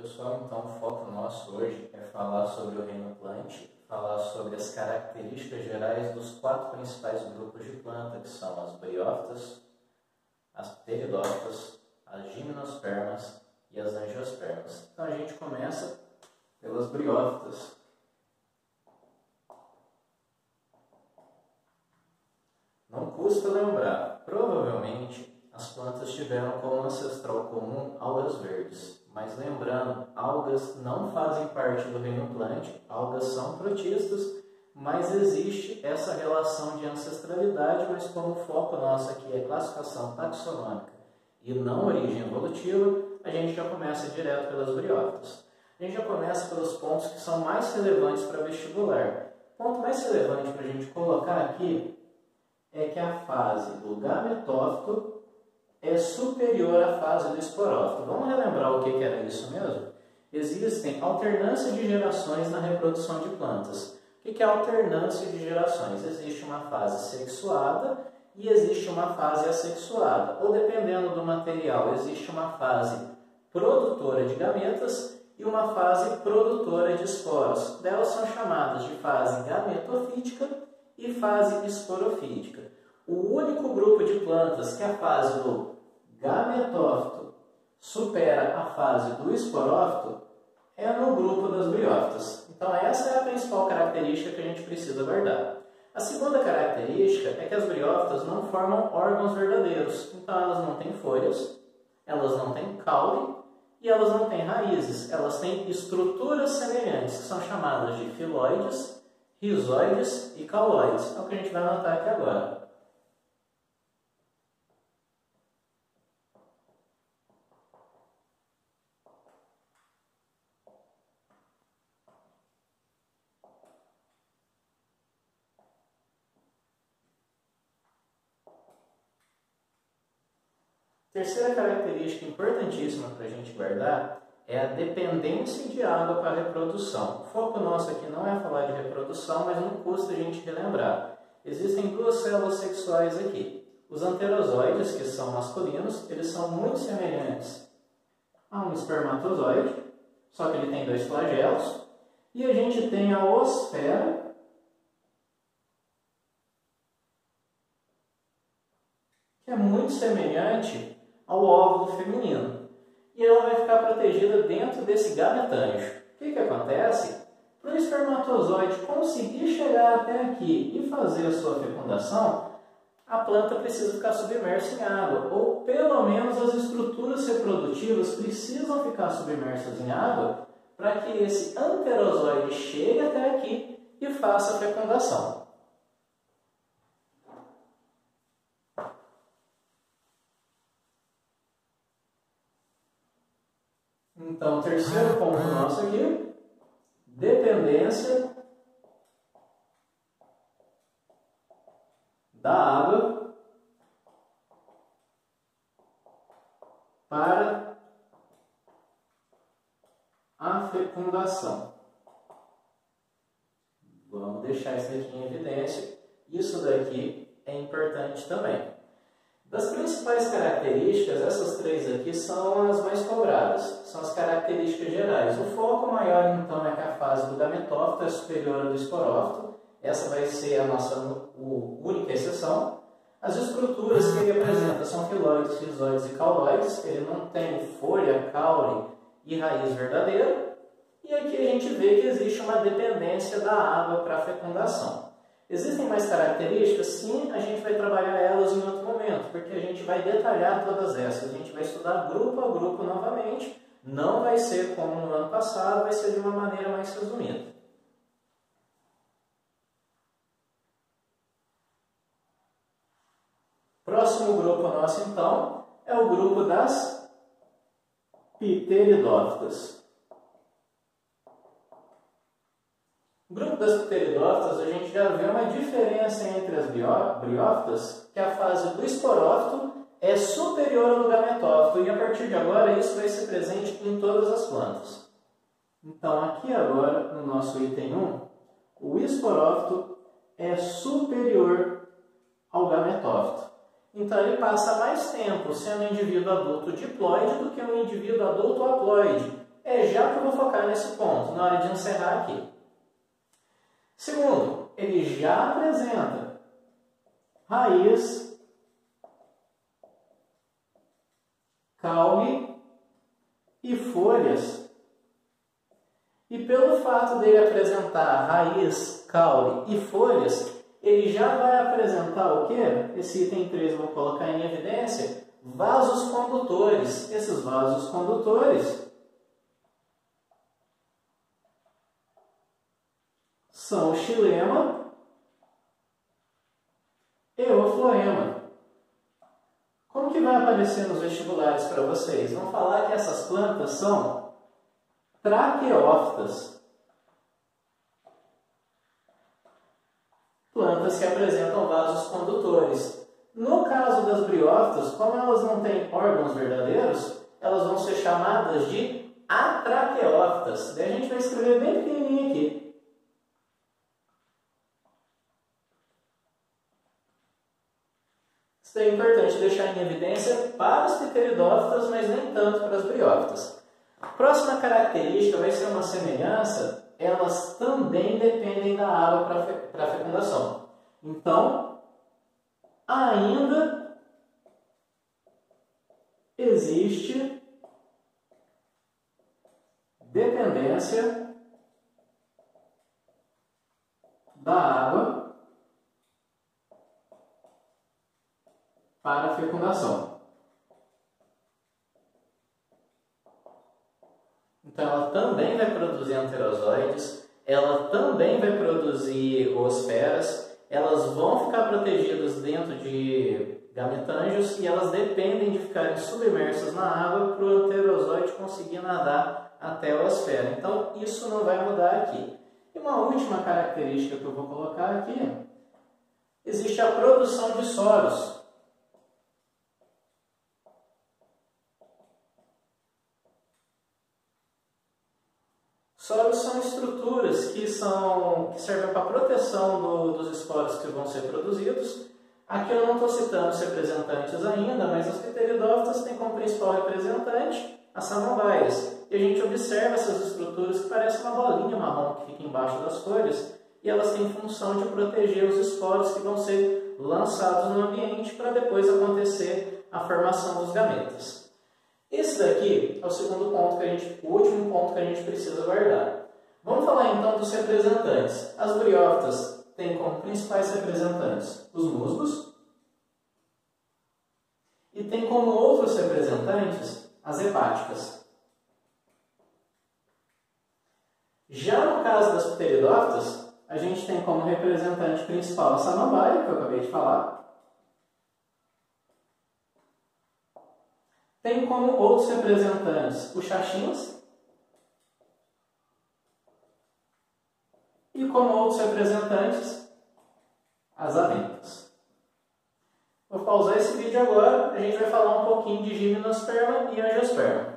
Pessoal, então o foco nosso hoje é falar sobre o reino plante, falar sobre as características gerais dos 4 principais grupos de planta, que são as briófitas, as pteridófitas, as gimnospermas e as angiospermas. Então a gente começa pelas briófitas. Não custa lembrar, provavelmente as plantas tiveram como ancestral comum algas verdes, mas lembrando, algas não fazem parte do reino plante, algas são protistas, mas existe essa relação de ancestralidade, mas como o foco nosso aqui é classificação taxonômica e não origem evolutiva, a gente já começa direto pelas briófitas. A gente já começa pelos pontos que são mais relevantes para vestibular. O ponto mais relevante para a gente colocar aqui é que a fase do gametófito é superior à fase do esporófito. Vamos relembrar o que era isso mesmo? Existem alternância de gerações na reprodução de plantas. O que é alternância de gerações? Existe uma fase sexuada e existe uma fase assexuada. Ou dependendo do material, existe uma fase produtora de gametas e uma fase produtora de esporos. Delas são chamadas de fase gametofítica e fase esporofítica. O único grupo de plantas que a fase do gametófito supera a fase do esporófito é no grupo das briófitas. Então essa é a principal característica que a gente precisa guardar. A segunda característica é que as briófitas não formam órgãos verdadeiros. Então elas não têm folhas, elas não têm caule e elas não têm raízes. Elas têm estruturas semelhantes, que são chamadas de filóides, rizoides e cauloides. É o que a gente vai anotar aqui agora. Terceira característica importantíssima para a gente guardar é a dependência de água para a reprodução. O foco nosso aqui não é falar de reprodução, mas não custa a gente relembrar. Existem 2 células sexuais aqui. Os anterozoides, que são masculinos, eles são muito semelhantes a um espermatozoide, só que ele tem 2 flagelos. E a gente tem a oosfera, que é muito semelhante ao óvulo feminino. E ela vai ficar protegida dentro desse gametângio. O que acontece? Para o espermatozoide conseguir chegar até aqui e fazer a sua fecundação, a planta precisa ficar submersa em água, ou pelo menos as estruturas reprodutivas precisam ficar submersas em água para que esse anterozoide chegue até aqui e faça a fecundação. Então, o terceiro ponto nosso aqui, dependência da água para a fecundação. Vamos deixar isso aqui em evidência. Isso daqui é importante também. Das principais características, essas 3 aqui são as mais cobradas, são as características gerais. O foco maior, então, é que a fase do gametófito é superior ao do esporófito. Essa vai ser a nossa única exceção. As estruturas que ele apresenta são filóides, rizoides e cauloides. Ele não tem folha, caule e raiz verdadeira. E aqui a gente vê que existe uma dependência da água para a fecundação. Existem mais características? Sim, a gente vai trabalhar elas em outro momento, porque a gente vai detalhar todas essas. A gente vai estudar grupo a grupo novamente. Não vai ser como no ano passado, vai ser de uma maneira mais resumida. Próximo grupo nosso, então, é o grupo das pteridófitas. No grupo das pteridófitas, a gente já vê uma diferença entre as briófitas, que a fase do esporófito é superior ao do gametófito, e a partir de agora isso vai ser presente em todas as plantas. Então, aqui agora, no nosso item 1, o esporófito é superior ao gametófito. Então, ele passa mais tempo sendo um indivíduo adulto diploide do que um indivíduo adulto haploide. é já que eu vou focar nesse ponto, na hora de encerrar aqui. Segundo, ele já apresenta raiz, caule e folhas. E pelo fato dele apresentar raiz, caule e folhas, ele já vai apresentar o quê? Esse item 3 eu vou colocar em evidência. Vasos condutores. Esses vasos condutores são o xilema e o floema. Como que vai aparecer nos vestibulares para vocês? Vão falar que essas plantas são traqueófitas. Plantas que apresentam vasos condutores. No caso das briófitas, como elas não têm órgãos verdadeiros, elas vão ser chamadas de atraqueófitas. Daí a gente vai escrever bem pequenininho aqui. Isso é importante deixar em evidência para as pteridófitas, mas nem tanto para as briófitas. A próxima característica vai ser uma semelhança. Elas também dependem da água para a fecundação. Então, ainda existe dependência da água para a fecundação. Então, ela também vai produzir anterozoides, ela também vai produzir oosferas, elas vão ficar protegidas dentro de gametângios e elas dependem de ficarem submersas na água para o anterozoide conseguir nadar até a oosfera. Então, isso não vai mudar aqui. E uma última característica que eu vou colocar aqui, existe a produção de soros. Soros são estruturas que servem para a proteção dos esporos que vão ser produzidos. Aqui eu não estou citando os representantes ainda, mas as pteridófitas têm como principal representante as samambaias. E a gente observa essas estruturas que parecem uma bolinha marrom que fica embaixo das folhas, e elas têm função de proteger os esporos que vão ser lançados no ambiente para depois acontecer a formação dos gametas. Esse daqui é o segundo ponto o último ponto que a gente precisa guardar. Vamos falar então dos representantes. As briófitas têm como principais representantes os musgos e tem como outros representantes as hepáticas. Já no caso das pteridófitas, a gente tem como representante principal a samambaia, que eu acabei de falar. Tem como outros representantes os xaxins e como outros representantes as amentas. Vou pausar esse vídeo agora, a gente vai falar um pouquinho de gimnosperma e angiosperma.